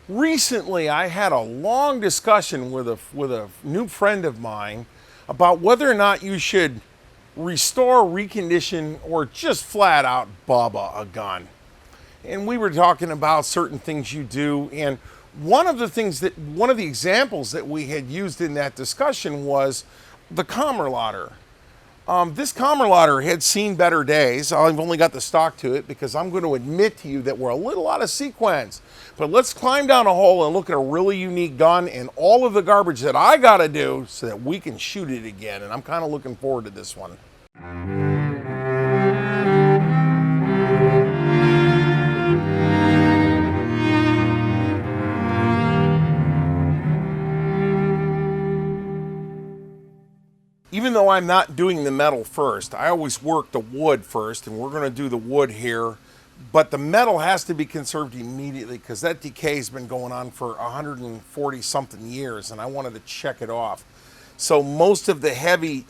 Recently, I had a long discussion with a new friend of mine about whether or not you should restore, recondition, or just flat out bubba a gun. And we were talking about certain things you do, and one of the examples that we had used in that discussion was the Kammerlader. This Kammerlader had seen better days. I've only got the stock to it because I'm going to admit to you that we're a little out of sequence. But let's climb down a hole and look at a really unique gun and all of the garbage that I got to do so that we can shoot it again. And I'm kind of looking forward to this one. Even though I'm not doing the metal first, I always work the wood first, and we're going to do the wood here. But the metal has to be conserved immediately because that decay has been going on for 140 something years, and I wanted to check it off. So most of the heavy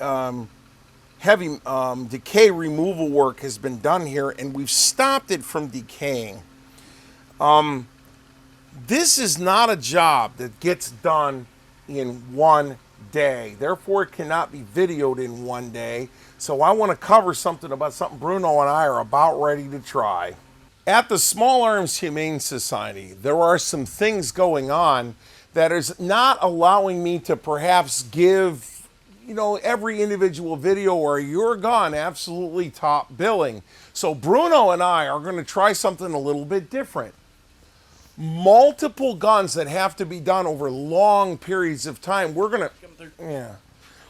decay removal work has been done here, and we've stopped it from decaying. This is not a job that gets done in one day. Therefore, it cannot be videoed in one day. So I want to cover something about something Bruno and I are about ready to try. At the Small Arms Humane Society, there are some things going on that is not allowing me to perhaps give, every individual video or your gun absolutely top billing. So Bruno and I are going to try something a little bit different. Multiple guns that have to be done over long periods of time. We're gonna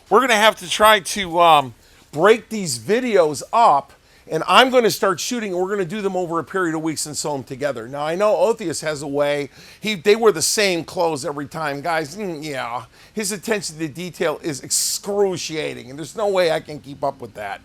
have to try to break these videos up, and I'm going to start shooting. And we're going to do them over a period of weeks and sew them together. Now I know Otheus has a way. They wear the same clothes every time, guys. Yeah, his attention to detail is excruciating, and there's no way I can keep up with that.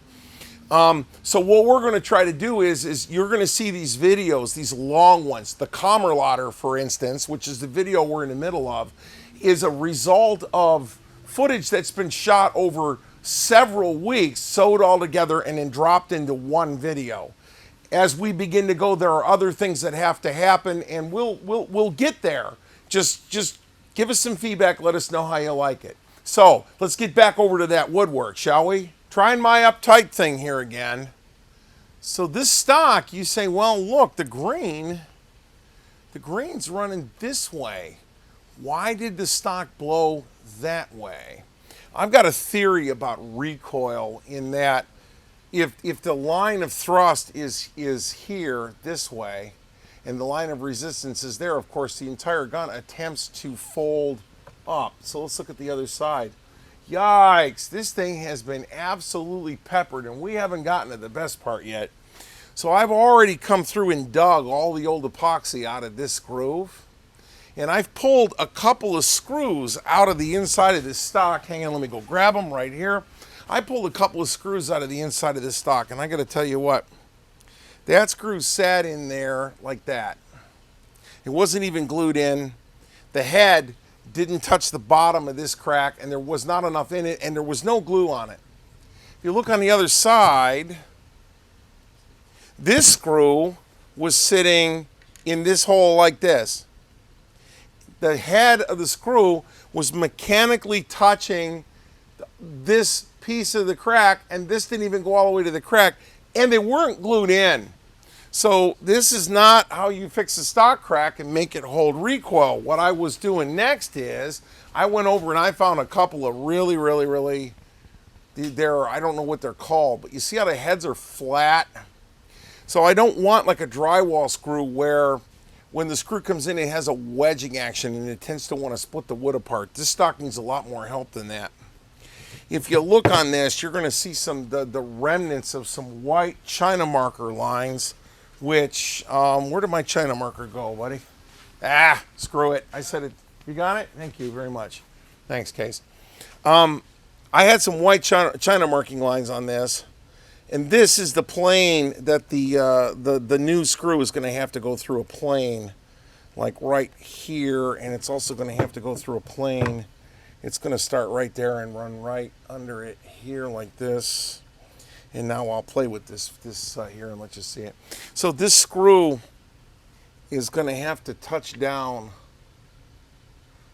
So what we're going to try to do is you're going to see these videos, these long ones. The Kammerlader, for instance, which is the video we're in the middle of, is a result of footage that's been shot over several weeks, sewed all together, and then dropped into one video. As we begin to go, there are other things that have to happen, and we'll get there. Just give us some feedback. Let us know how you like it. So let's get back over to that woodwork, shall we? Trying my uptight thing here again. So this stock, you say, well, look, the grain's running this way. Why did the stock blow that way? I've got a theory about recoil in that if the line of thrust is here this way and the line of resistance is there, of course, the entire gun attempts to fold up. So let's look at the other side. Yikes, this thing has been absolutely peppered, and we haven't gotten to the best part yet. So I've already come through and dug all the old epoxy out of this groove, and I've pulled a couple of screws out of the inside of this stock. Hang on, let me go grab them right here. I pulled a couple of screws out of the inside of this stock, and I got to tell you what, that screw sat in there like that. It wasn't even glued in. The head didn't touch the bottom of this crack, and there was not enough in it, and there was no glue on it. If you look on the other side, this screw was sitting in this hole like this. The head of the screw was mechanically touching this piece of the crack, and this didn't even go all the way to the crack, and they weren't glued in. So this is not how you fix a stock crack and make it hold recoil. What I was doing next is I went over and I found a couple of really, I don't know what they're called, but you see how the heads are flat? So I don't want like a drywall screw where when the screw comes in, it has a wedging action and it tends to want to split the wood apart. This stock needs a lot more help than that. If you look on this, you're going to see the remnants of some white China marker lines. Which, where did my China marker go, buddy? Screw it. I said it. You got it? Thank you very much. Thanks, Case. I had some white China marking lines on this, and this is the plane that the new screw is going to have to go through a plane, like right here, and it's also going to have to go through a plane. It's going to start right there and run right under it here like this. And now I'll play with this here and let you see it. So this screw is going to have to touch down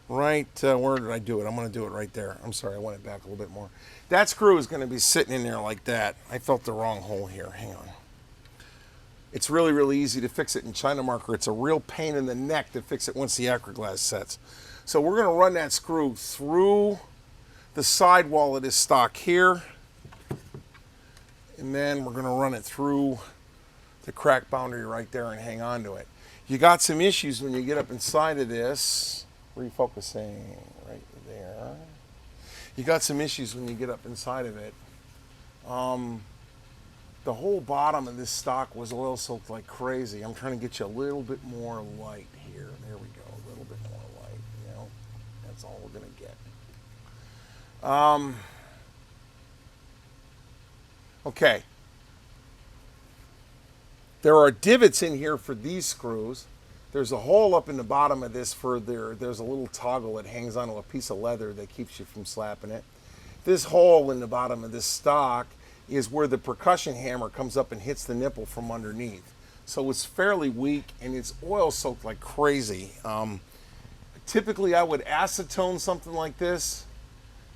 right, where did I do it? I'm going to do it right there. I'm sorry, I want it back a little bit more. That screw is going to be sitting in there like that. I felt the wrong hole here. Hang on. It's really, really easy to fix it in China marker. It's a real pain in the neck to fix it once the acroglass sets. So we're going to run that screw through the sidewall of this stock here, and then we're going to run it through the crack boundary right there and hang on to it. You got some issues when you get up inside of this. Refocusing right there. You got some issues when you get up inside of it. The whole bottom of this stock was oil soaked like crazy. I'm trying to get you a little bit more light here. There we go, a little bit more light. You know, that's all we're gonna get. Okay. There are divots in here for these screws. There's a hole up in the bottom of this for there's a little toggle that hangs onto a piece of leather that keeps you from slapping it. This hole in the bottom of this stock is where the percussion hammer comes up and hits the nipple from underneath. So it's fairly weak and it's oil soaked like crazy. Typically I would acetone something like this.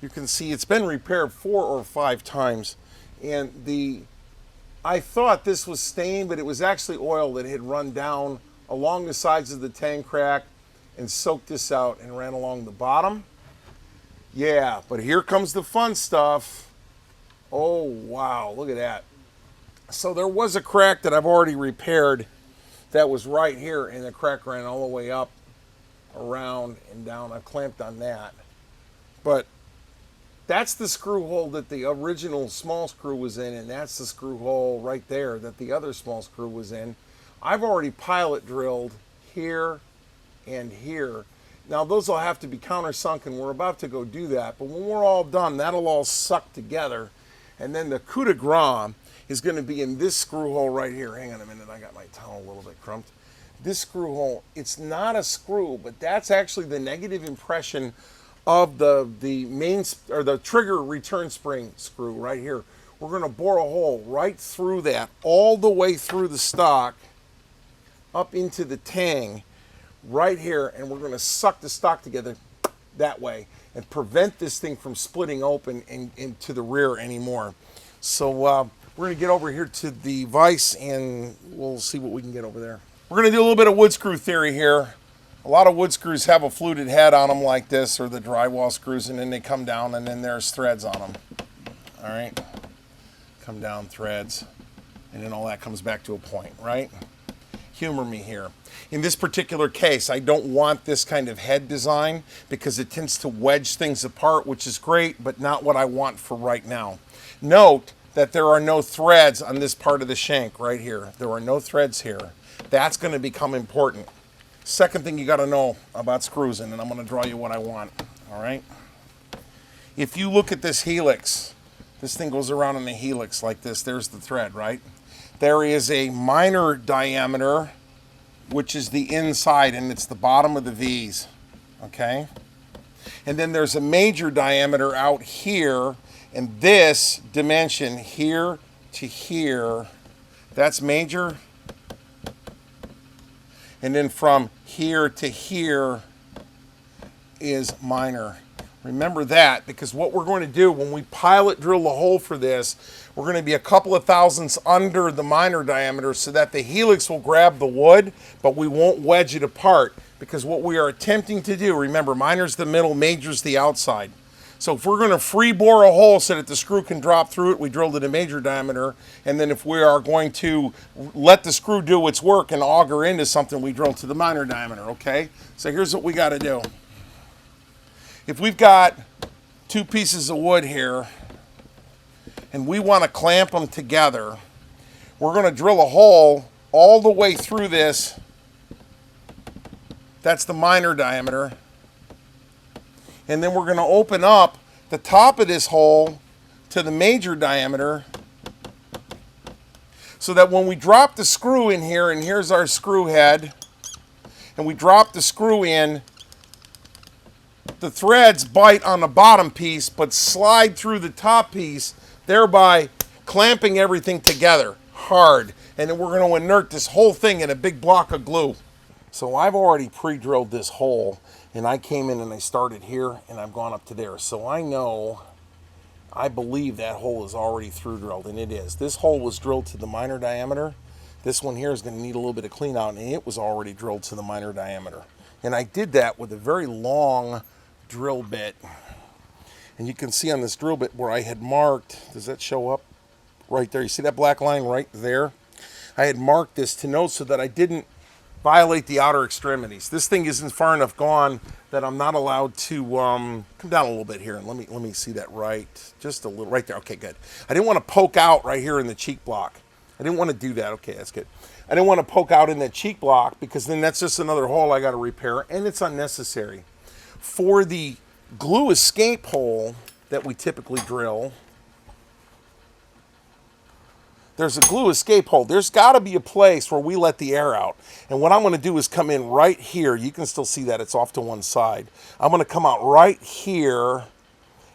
You can see it's been repaired 4 or 5 times. And I thought this was stained, but it was actually oil that had run down along the sides of the tank crack and soaked this out and ran along the bottom. Yeah, but here comes the fun stuff. Oh, wow, look at that. So there was a crack that I've already repaired that was right here, and the crack ran all the way up, around, and down. I clamped on that. But that's the screw hole that the original small screw was in, and that's the screw hole right there that the other small screw was in. I've already pilot drilled here and here. Now those will have to be countersunk, and we're about to go do that. But when we're all done, that'll all suck together. And then the coup de grace is going to be in this screw hole right here. Hang on a minute, I got my towel a little bit crumped. This screw hole, it's not a screw, but that's actually the negative impression of the main, or the trigger return spring screw right here. We're going to bore a hole right through that, all the way through the stock, up into the tang, right here, and we're going to suck the stock together that way and prevent this thing from splitting open into the rear anymore. So we're going to get over here to the vise and we'll see what we can get over there. We're going to do a little bit of wood screw theory here. A lot of wood screws have a fluted head on them like this, or the drywall screws, and then they come down and then there's threads on them. All right, come down threads, and then all that comes back to a point, right? Humor me here. In this particular case, I don't want this kind of head design because it tends to wedge things apart, which is great, but not what I want for right now. Note that there are no threads on this part of the shank right here. There are no threads here. That's going to become important. Second thing you got to know about screws, and then I'm going to draw you what I want, all right? If you look at this helix, this thing goes around in a helix like this. There's the thread, right? There is a minor diameter, which is the inside, and it's the bottom of the V's, okay? And then there's a major diameter out here, and this dimension here to here, that's major. And then from here to here is minor. Remember that, because what we're going to do when we pilot drill a hole for this, we're going to be a couple of thousandths under the minor diameter so that the helix will grab the wood, but we won't wedge it apart. Because what we are attempting to do, remember, minor's the middle, major's the outside. So if we're going to free bore a hole so that the screw can drop through it, we drilled it a major diameter. And then if we are going to let the screw do its work and auger into something, we drill to the minor diameter, okay? So here's what we got to do. If we've got 2 pieces of wood here and we want to clamp them together, we're going to drill a hole all the way through this. That's the minor diameter. And then we're going to open up the top of this hole to the major diameter so that when we drop the screw in here, and here's our screw head, and we drop the screw in, the threads bite on the bottom piece but slide through the top piece, thereby clamping everything together hard. And then we're going to inert this whole thing in a big block of glue. So I've already pre-drilled this hole, and I came in and I started here and I've gone up to there. So I know, I believe that hole is already through drilled, and it is. This hole was drilled to the minor diameter. This one here is going to need a little bit of clean out, and it was already drilled to the minor diameter. And I did that with a very long drill bit. And you can see on this drill bit where I had marked, does that show up? Right there. You see that black line right there? I had marked this to note so that I didn't violate the outer extremities. This thing isn't far enough gone that I'm not allowed to come down a little bit here, and let me see that right, just a little right there. Okay, good. I didn't want to poke out right here in the cheek block. I didn't want to do that. Okay, that's good. I didn't want to poke out in that cheek block because then that's just another hole I got to repair, and it's unnecessary. For the glue escape hole that we typically drill, there's a glue escape hole. There's got to be a place where we let the air out. And what I'm going to do is come in right here. You can still see that it's off to one side. I'm going to come out right here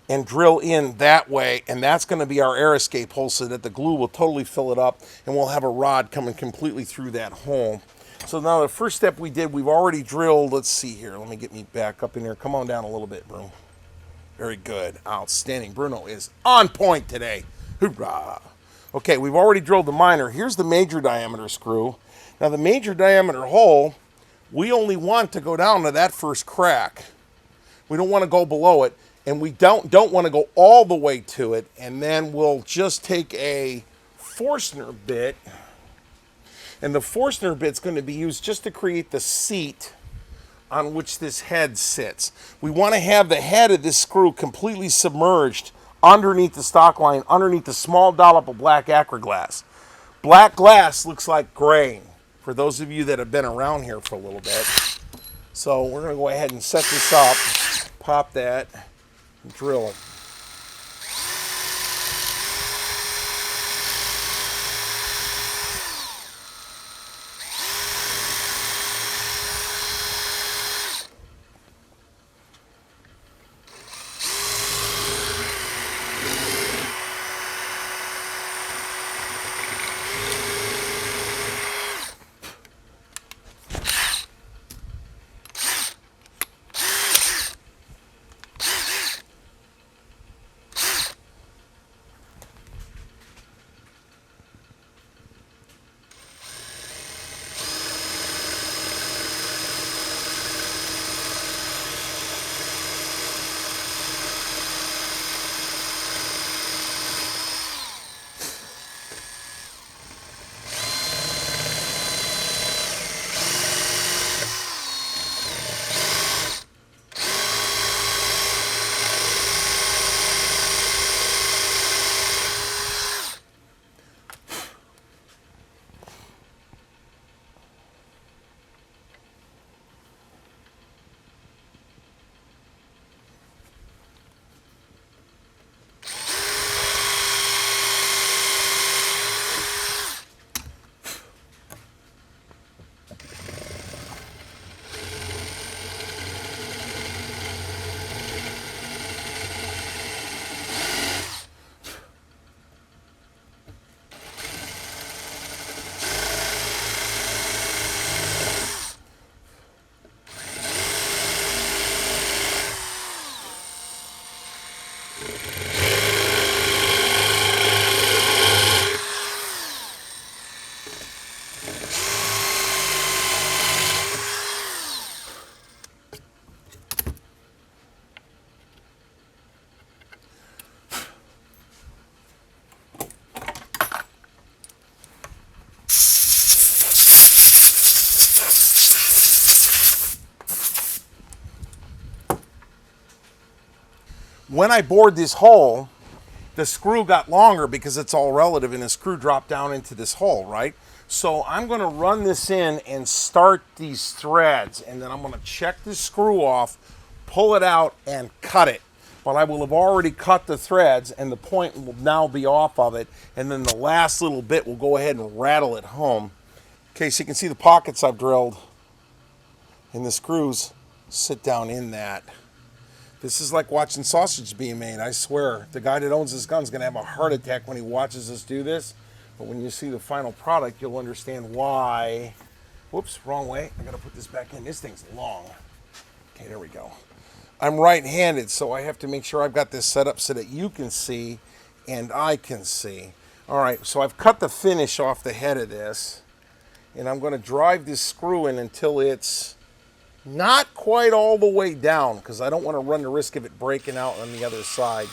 and drill in that way, and that's going to be our air escape hole so that the glue will totally fill it up, and we'll have a rod coming completely through that hole. So now the first step we did, we've already drilled. Let's see here. Let me get me back up in here. Come on down a little bit, Bruno. Very good. Outstanding. Bruno is on point today. Hoorah. Okay, we've already drilled the minor. Here's the major diameter screw. Now the major diameter hole, we only want to go down to that first crack. We don't want to go below it, and we don't want to go all the way to it, and then we'll just take a Forstner bit, and the Forstner bit's going to be used just to create the seat on which this head sits. We want to have the head of this screw completely submerged underneath the stock line, underneath the small dollop of black acroglass. Black glass looks like grain, for those of you that have been around here for a little bit. So we're going to go ahead and set this up, pop that, and drill it. When I bored this hole, the screw got longer because it's all relative, and the screw dropped down into this hole, right? So I'm going to run this in and start these threads, and then I'm going to check the screw off, pull it out, and cut it. But I will have already cut the threads, and the point will now be off of it, and then the last little bit will go ahead and rattle it home. Okay, so you can see the pockets I've drilled, and the screws sit down in that. This is like watching sausage being made, I swear. The guy that owns this gun is going to have a heart attack when he watches us do this. But when you see the final product, you'll understand why Whoops, wrong way. I gotta put this back in. This thing's long. Okay, there we go. I'm right-handed, so I have to make sure I've got this set up so that you can see and I can see. All right, so I've cut the finish off the head of this, and I'm going to drive this screw in until it's not quite all the way down, because I don't want to run the risk of it breaking out on the other side.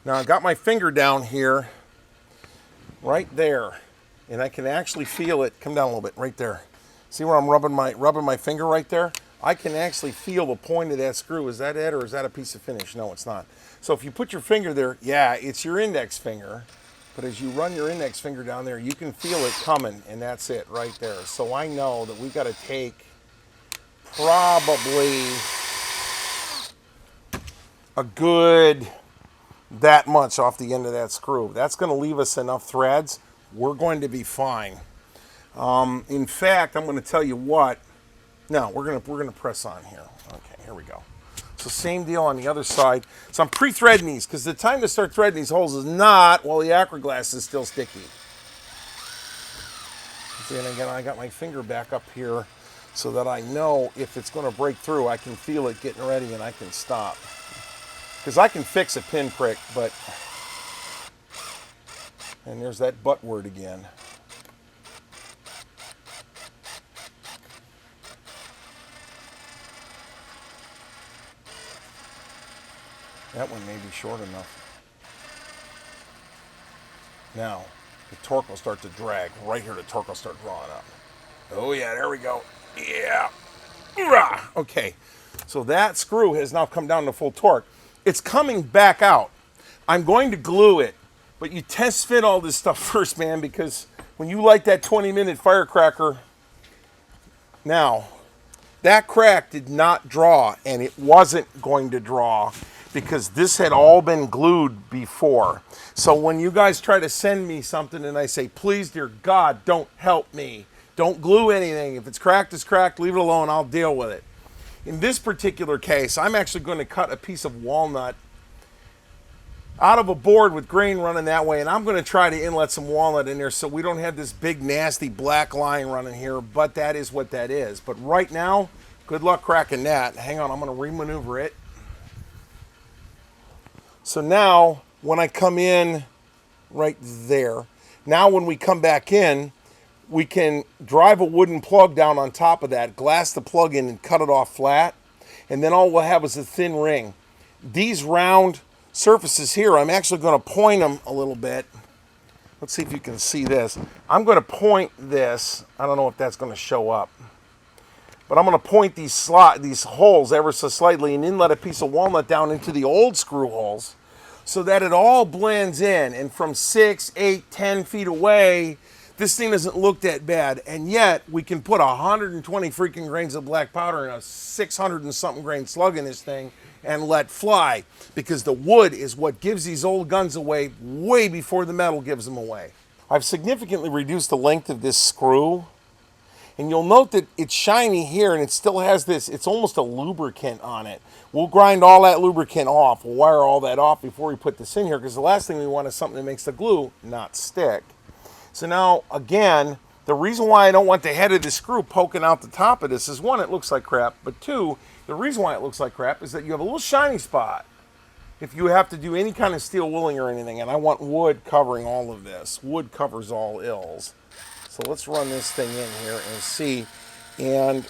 Now I've got my finger down here, right there. And I can actually feel it come down a little bit right there. See where I'm rubbing my finger right there? I can actually feel the point of that screw. Is that it, or is that a piece of finish? No, it's not. So if you put your finger there, yeah, it's your index finger. But as you run your index finger down there, you can feel it coming, and that's it right there. So I know that we got to take probably a good that much off the end of that screw. That's going to leave us enough threads. We're going to be fine. In fact, I'm going to tell you what. No, we're going to press on here. Okay, here we go. So same deal on the other side. So I'm pre-threading these because the time to start threading these holes is not while the acroglass is still sticky. And again, I got my finger back up here so that I know if it's going to break through, I can feel it getting ready and I can stop. Because I can fix a pinprick, but... And there's that but word again. That one may be short enough. Now, the torque will start to drag. Right here, the torque will start drawing up. Oh yeah, there we go. Yeah. Okay, so that screw has now come down to full torque. It's coming back out. I'm going to glue it. But you test fit all this stuff first, man, because when you light that 20-minute firecracker, now, that crack did not draw, and it wasn't going to draw because this had all been glued before. So when you guys try to send me something and I say, please, dear God, don't help me. Don't glue anything. If it's cracked, it's cracked. Leave it alone. I'll deal with it. In this particular case, I'm actually going to cut a piece of walnut out of a board with grain running that way, and I'm going to try to inlet some walnut in there so we don't have this big nasty black line running here, but that is what that is. But right now, good luck cracking that. Hang on, I'm going to remaneuver it. So now, when I come in right there, now when we come back in, we can drive a wooden plug down on top of that, glass the plug in and cut it off flat, and then all we'll have is a thin ring. These round surfaces here, I'm actually going to point them a little bit. Let's see if you can see this. I'm going to point this. I don't know if that's going to show up. But I'm going to point these holes ever so slightly and inlet a piece of walnut down into the old screw holes so that it all blends in. And from 6, 8, 10 feet away, this thing doesn't look that bad. And yet, we can put 120 freaking grains of black powder and a 600 and something grain slug in this thing and let fly, because the wood is what gives these old guns away way before the metal gives them away. I've significantly reduced the length of this screw, and you'll note that it's shiny here and it still has this, it's almost a lubricant on it. We'll grind all that lubricant off, we'll wire all that off before we put this in here, because the last thing we want is something that makes the glue not stick. So now, again, the reason why I don't want the head of the screw poking out the top of this is, one, it looks like crap, but two, the reason why it looks like crap is that you have a little shiny spot if you have to do any kind of steel wooling or anything, and I want wood covering all of this. Wood covers all ills. So let's run this thing in here and see. And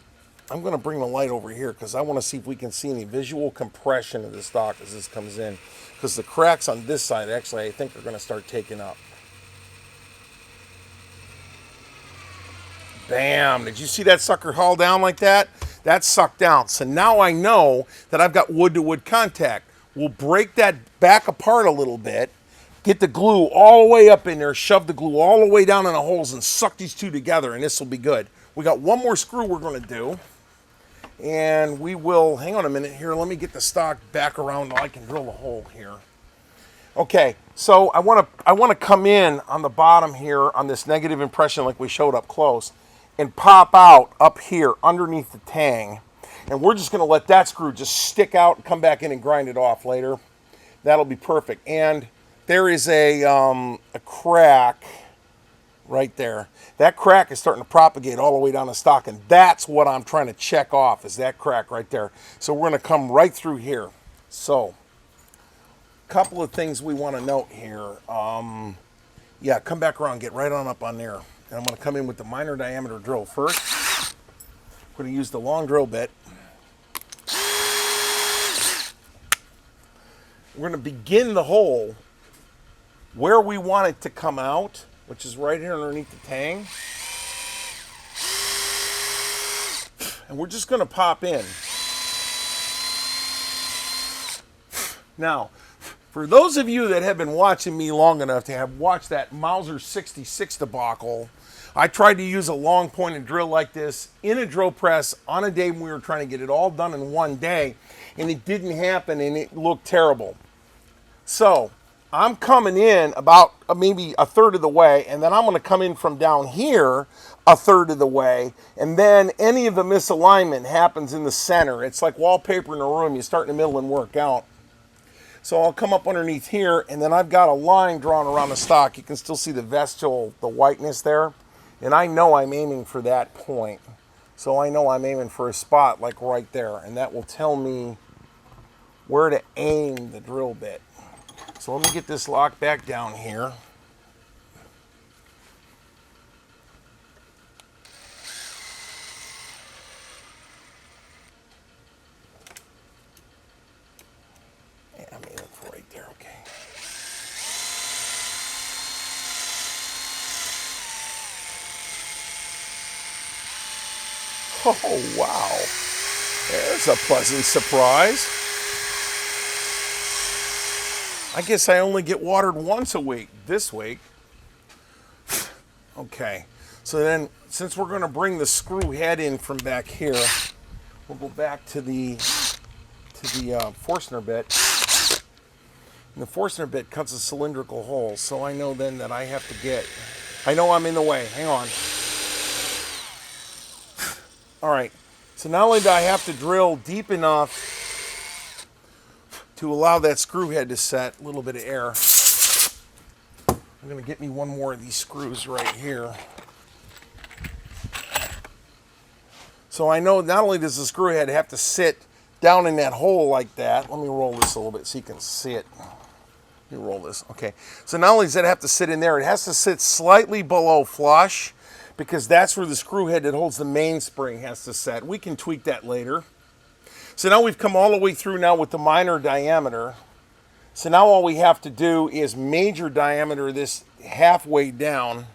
I'm going to bring the light over here because I want to see if we can see any visual compression of the stock as this comes in, because the cracks on this side, actually, I think are going to start taking up. Bam! Did you see that sucker haul down like that? That's sucked down. So now I know that I've got wood-to-wood contact. We'll break that back apart a little bit, get the glue all the way up in there, shove the glue all the way down in the holes, and suck these two together, and this will be good. We got one more screw we're going to do, and we will, hang on a minute here, let me get the stock back around so I can drill the hole here. Okay, so I want to come in on the bottom here on this negative impression like we showed up close, and pop out up here underneath the tang. And we're just going to let that screw just stick out and come back in and grind it off later. That'll be perfect. And there is a crack right there. That crack is starting to propagate all the way down the stock, and that's what I'm trying to check off, is that crack right there. So we're going to come right through here. So, a couple of things we want to note here. Yeah, come back around, get right on up on there. And I'm going to come in with the minor diameter drill first. We're going to use the long drill bit. We're going to begin the hole where we want it to come out, which is right here underneath the tang. And we're just going to pop in. Now, for those of you that have been watching me long enough to have watched that Mauser 66 debacle, I tried to use a long pointed drill like this in a drill press on a day when we were trying to get it all done in one day, and it didn't happen, and it looked terrible. So I'm coming in about maybe a third of the way, and then I'm going to come in from down here a third of the way, and then any of the misalignment happens in the center. It's like wallpaper in a room. You start in the middle and work out. So I'll come up underneath here, and then I've got a line drawn around the stock. You can still see the vestigial, the whiteness there. And I know I'm aiming for that point. So I know I'm aiming for a spot like right there, and that will tell me where to aim the drill bit. So let me get this locked back down here. Yeah, I'm aiming for right there, okay. Oh, wow. There's a pleasant surprise. I guess I only get watered once a week this week. Okay, so then since we're going to bring the screw head in from back here, we'll go back to the Forstner bit. And the Forstner bit cuts a cylindrical hole, so I know then that I have to get, I know I'm in the way, hang on. All right, so not only do I have to drill deep enough to allow that screw head to set, a little bit of air. I'm going to get me one more of these screws right here. So I know not only does the screw head have to sit down in that hole like that. Let me roll this a little bit so you can see it. Let me roll this. Okay. So not only does it have to sit in there, it has to sit slightly below flush, because that's where the screw head that holds the mainspring has to set. We can tweak that later. So now we've come all the way through now with the minor diameter. So now all we have to do is major diameter this halfway down,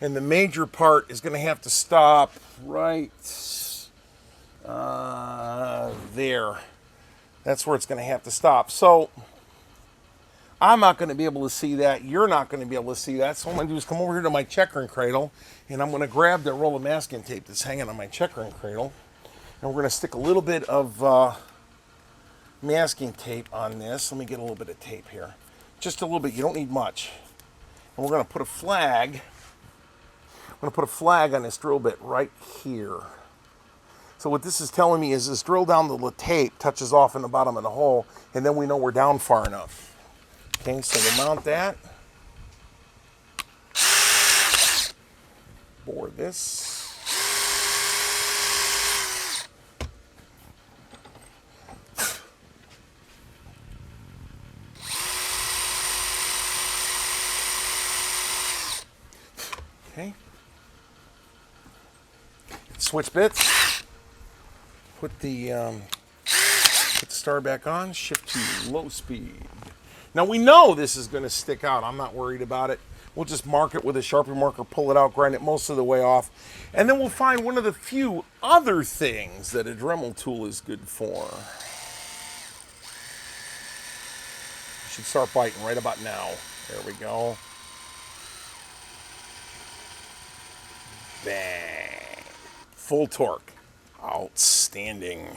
and the major part is going to have to stop right there. That's where it's going to have to stop. So I'm not going to be able to see that. You're not going to be able to see that. So what I'm going to do is come over here to my checkering cradle, and I'm going to grab that roll of masking tape that's hanging on my checkering cradle, and we're going to stick a little bit of masking tape on this. Let me get a little bit of tape here. Just a little bit. You don't need much. And we're going to put a flag. I'm going to put a flag on this drill bit right here. So what this is telling me is this drill down the tape touches off in the bottom of the hole, and then we know we're down far enough. Okay, so we'll mount that. Bore this. Okay. Switch bits. Put the star back on. Shift to low speed. Now we know this is going to stick out. I'm not worried about it. We'll just mark it with a Sharpie marker, pull it out, grind it most of the way off. And then we'll find one of the few other things that a Dremel tool is good for. Should start biting right about now. There we go. Bang. Full torque. Outstanding.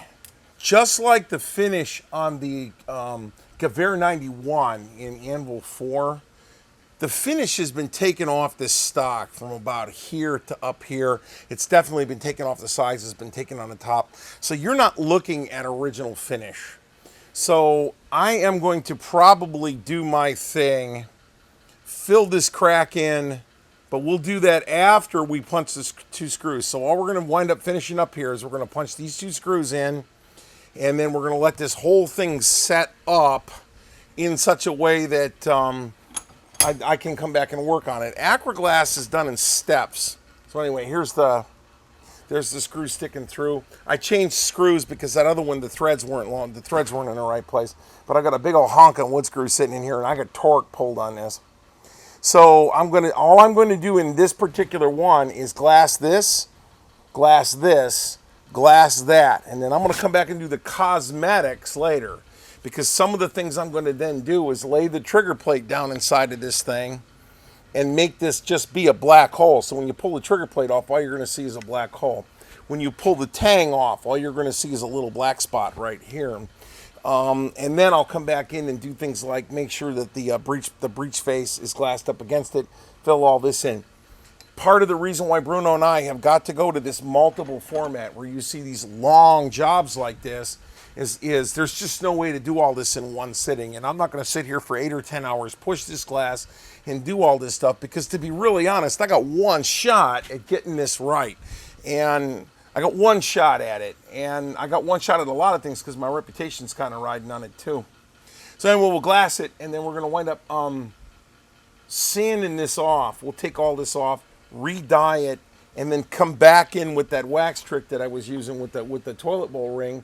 Just like the finish on the Gewehr 91 in Anvil 4, the finish has been taken off this stock from about here to up here. It's definitely been taken off the sides, it's been taken on the top. So you're not looking at original finish. So I am going to probably do my thing, fill this crack in, but we'll do that after we punch the two screws. So all we're going to wind up finishing up here is we're going to punch these two screws in, and then we're going to let this whole thing set up in such a way that I can come back and work on it. Acryglass is done in steps. So anyway, there's the screw sticking through. I changed screws because that other one, the threads weren't long. The threads weren't in the right place. But I got a big old honking wood screw sitting in here, and I got torque pulled on this. So all I'm going to do in this particular one is glass this, glass this, glass that. And then I'm going to come back and do the cosmetics later. Because some of the things I'm going to then do is lay the trigger plate down inside of this thing and make this just be a black hole. So when you pull the trigger plate off, all you're going to see is a black hole. When you pull the tang off, all you're going to see is a little black spot right here. And then I'll come back in and do things like make sure that the breech face is glassed up against it, fill all this in. Part of the reason why Bruno and I have got to go to this multiple format where you see these long jobs like this is there's just no way to do all this in one sitting. And I'm not going to sit here for 8 or 10 hours, push this glass, and do all this stuff because, to be really honest, I got one shot at getting this right. And I got one shot at it. And I got one shot at a lot of things because my reputation's kind of riding on it too. So anyway, we'll glass it, and then we're going to wind up sanding this off. We'll take all this off, re-dye it, and then come back in with that wax trick that I was using with the toilet bowl ring.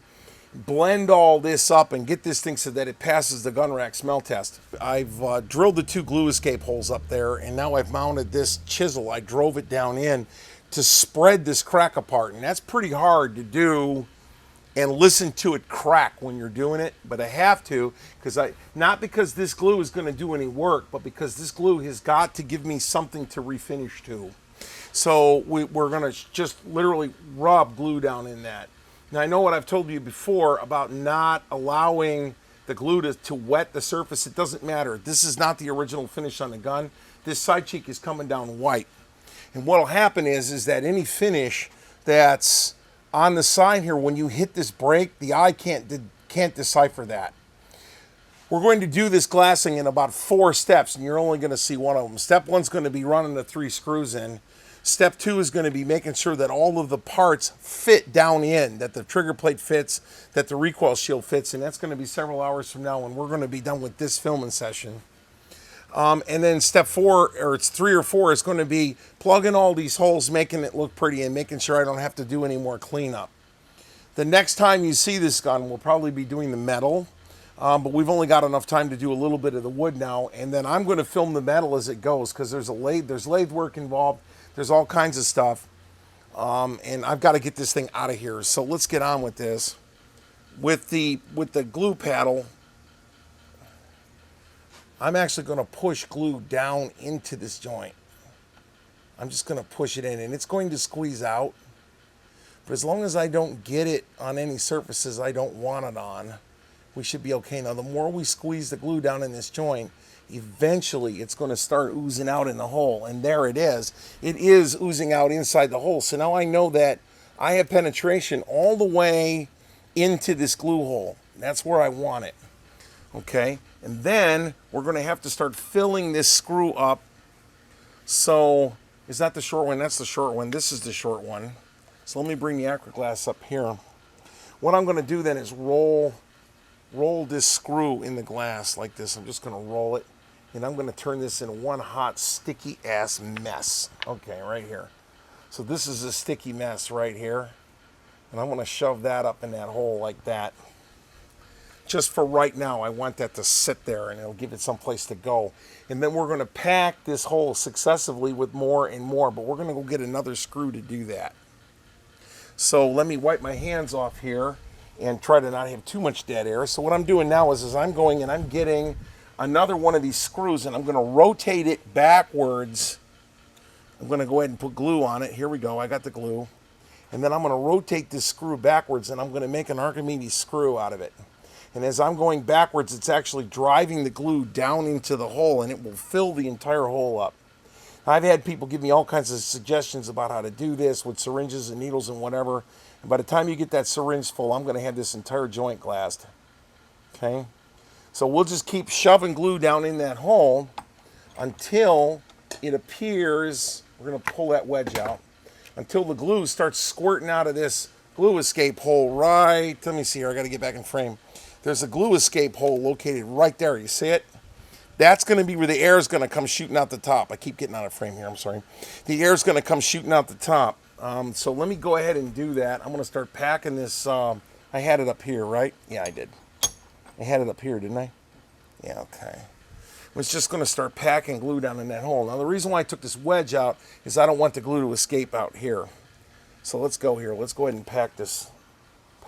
Blend all this up and get this thing so that it passes the gun rack smell test. I've drilled the 2 glue escape holes up there, and now I've mounted this chisel. I drove it down in to spread this crack apart, and that's pretty hard to do and listen to it crack when you're doing it, but I have to, not because this glue is going to do any work, but because this glue has got to give me something to refinish to. So we're going to just literally rub glue down in that. Now, I know what I've told you before about not allowing the glue to wet the surface. It doesn't matter. This is not the original finish on the gun. This side cheek is coming down white. And what will happen is that any finish that's on the side here, when you hit this break, the eye can't decipher that. We're going to do this glassing in about 4 steps, and you're only going to see one of them. Step 1 is going to be running the 3 screws in. Step 2 is going to be making sure that all of the parts fit down in, that the trigger plate fits, that the recoil shield fits, and that's going to be several hours from now when we're going to be done with this filming session. And then step 4, or it's 3 or 4, is going to be plugging all these holes, making it look pretty, and making sure I don't have to do any more cleanup. The next time you see this gun, we'll probably be doing the metal, but we've only got enough time to do a little bit of the wood now, and then I'm going to film the metal as it goes, because there's lathe work involved. There's all kinds of stuff, and I've got to get this thing out of here. So let's get on with this. With the glue paddle, I'm actually going to push glue down into this joint. I'm just going to push it in, and it's going to squeeze out. But as long as I don't get it on any surfaces I don't want it on, we should be okay. Now, the more we squeeze the glue down in this joint, eventually it's going to start oozing out in the hole, and there it is. It is oozing out inside the hole. So now I know that I have penetration all the way into this glue hole. That's where I want it. Okay, and then we're going to have to start filling this screw up. So is that the short one? That's the short one. This is the short one. So let me bring the Acryglass up here. What I'm going to do then is roll this screw in the glass like this. I'm just going to roll it, and I'm going to turn this into one hot, sticky ass mess. Okay, right here. So this is a sticky mess right here, and I'm going to shove that up in that hole like that. Just for right now, I want that to sit there, and it'll give it some place to go. And then we're going to pack this hole successively with more and more, but we're going to go get another screw to do that. So let me wipe my hands off here and try to not have too much dead air. So what I'm doing now is I'm going and I'm getting another one of these screws, and I'm going to rotate it backwards. I'm going to go ahead and put glue on it. Here we go. I got the glue. And then I'm going to rotate this screw backwards, and I'm going to make an Archimedes screw out of it. And as I'm going backwards, it's actually driving the glue down into the hole, and it will fill the entire hole up. I've had people give me all kinds of suggestions about how to do this with syringes and needles and whatever. And by the time you get that syringe full, I'm going to have this entire joint glassed. Okay. So we'll just keep shoving glue down in that hole until it appears, we're going to pull that wedge out, until the glue starts squirting out of this glue escape hole right, let me see here, I got to get back in frame. There's a glue escape hole located right there, you see it? That's going to be where the air is going to come shooting out the top. I keep getting out of frame here, I'm sorry. The air is going to come shooting out the top. So let me go ahead and do that. I'm going to start packing this, I had it up here, right? Yeah, I did. I had it up here, didn't I? Yeah, okay. I was just going to start packing glue down in that hole. Now, the reason why I took this wedge out is I don't want the glue to escape out here. So let's go here. Let's go ahead and pack this.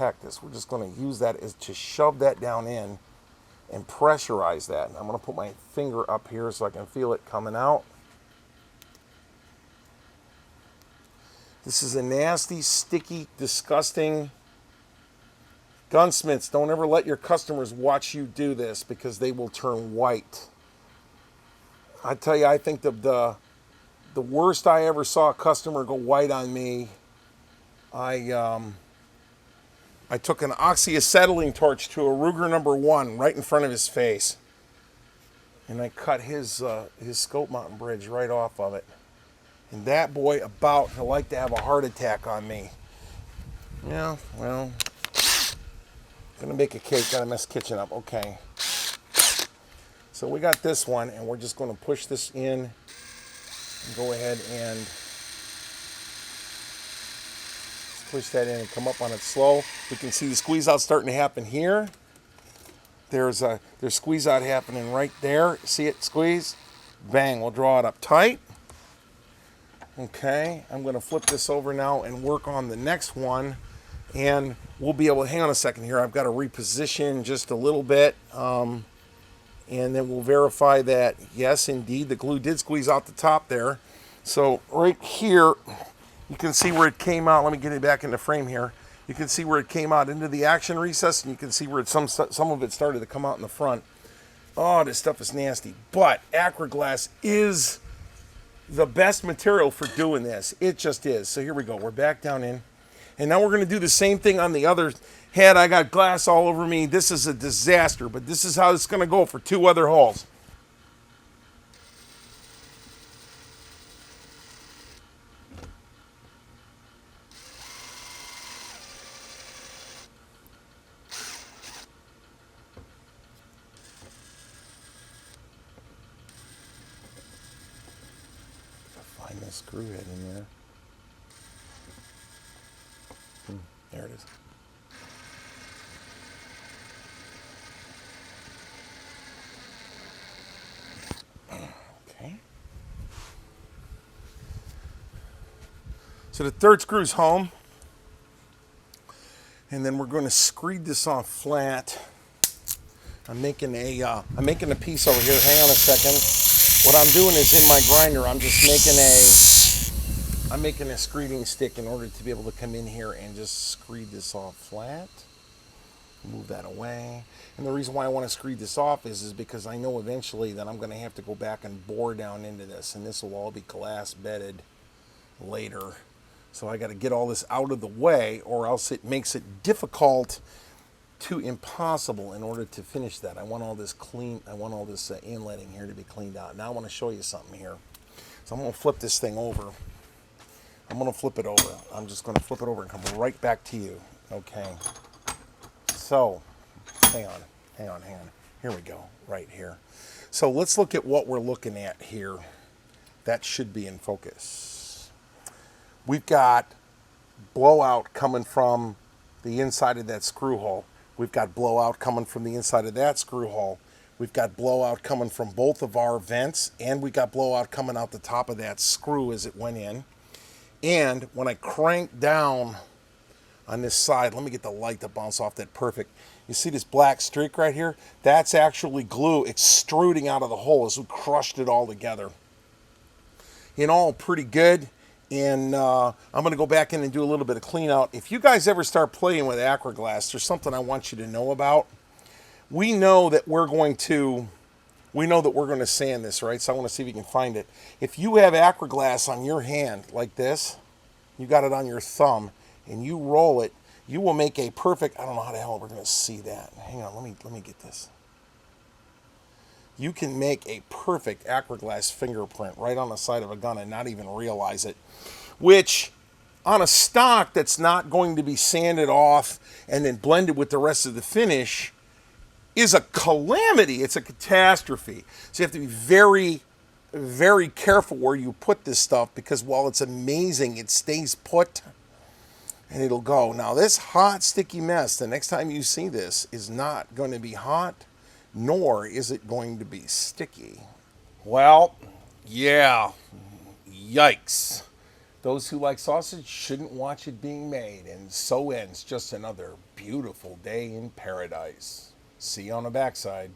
We're just going to use that as to shove that down in and pressurize that. I'm going to put my finger up here so I can feel it coming out. This is a nasty, sticky, disgusting. Gunsmiths, don't ever let your customers watch you do this because they will turn white. I tell you, I think the worst I ever saw a customer go white on me, I took an oxyacetylene torch to a Ruger #1 right in front of his face. And I cut his scope mountain bridge right off of it. And that boy about to like to have a heart attack on me. Yeah, well, gonna make a cake, gotta mess the kitchen up. Okay. So we got this one, and we're just gonna push this in and go ahead and push that in and come up on it slow. We can see the squeeze out starting to happen here. There's squeeze out happening right there. See it squeeze? Bang, we'll draw it up tight. Okay, I'm gonna flip this over now and work on the next one. And we'll be able to, hang on a second here, I've got to reposition just a little bit. And then we'll verify that, yes, indeed, the glue did squeeze out the top there. So right here, you can see where it came out. Let me get it back into frame here. You can see where it came out into the action recess, and you can see where some of it started to come out in the front. Oh, this stuff is nasty. But Acroglass is the best material for doing this. It just is. So here we go. We're back down in. And now we're going to do the same thing on the other head. I got glass all over me. This is a disaster, but this is how it's going to go for 2 other holes. Find this screw head in there. There it is. Okay. So the third screw's home. And then we're going to screed this off flat. I'm making a piece over here. Hang on a second. What I'm doing is in my grinder, I'm making a screeding stick in order to be able to come in here and just screed this off flat. Move that away. And the reason why I want to screed this off is because I know eventually that I'm going to have to go back and bore down into this, and this will all be glass bedded later. So I got to get all this out of the way, or else it makes it difficult to impossible in order to finish that. I want all this clean. I want all this inletting here to be cleaned out. Now I want to show you something here. So I'm going to flip this thing over. I'm going to flip it over. I'm just going to flip it over and come right back to you. Okay. So, hang on. Here we go, right here. So let's look at what we're looking at here. That should be in focus. We've got blowout coming from the inside of that screw hole. We've got blowout coming from the inside of that screw hole. We've got blowout coming from both of our vents, and we got blowout coming out the top of that screw as it went in. And when I crank down on this side, let me get the light to bounce off that perfect. You see this black streak right here? That's actually glue extruding out of the hole as we crushed it all together. In all, pretty good. And I'm going to go back in and do a little bit of clean out. If you guys ever start playing with Acroglass, there's something I want you to know about. We know that we're going to sand this, right? So I want to see if you can find it. If you have Acroglass on your hand like this, you got it on your thumb, and you roll it, You will make a perfect, I don't know how the hell we're going to see that. Hang on, let me get this. You can make a perfect acroglass fingerprint right on the side of a gun and not even realize it. Which, on a stock that's not going to be sanded off and then blended with the rest of the finish, is a calamity. It's a catastrophe. So you have to be very, very careful where you put this stuff, because while it's amazing, it stays put and it'll go. Now this hot, sticky mess, the next time you see this, is not going to be hot, nor is it going to be sticky. Well, yeah, yikes. Those who like sausage shouldn't watch it being made, and so ends just another beautiful day in paradise. See you on the backside.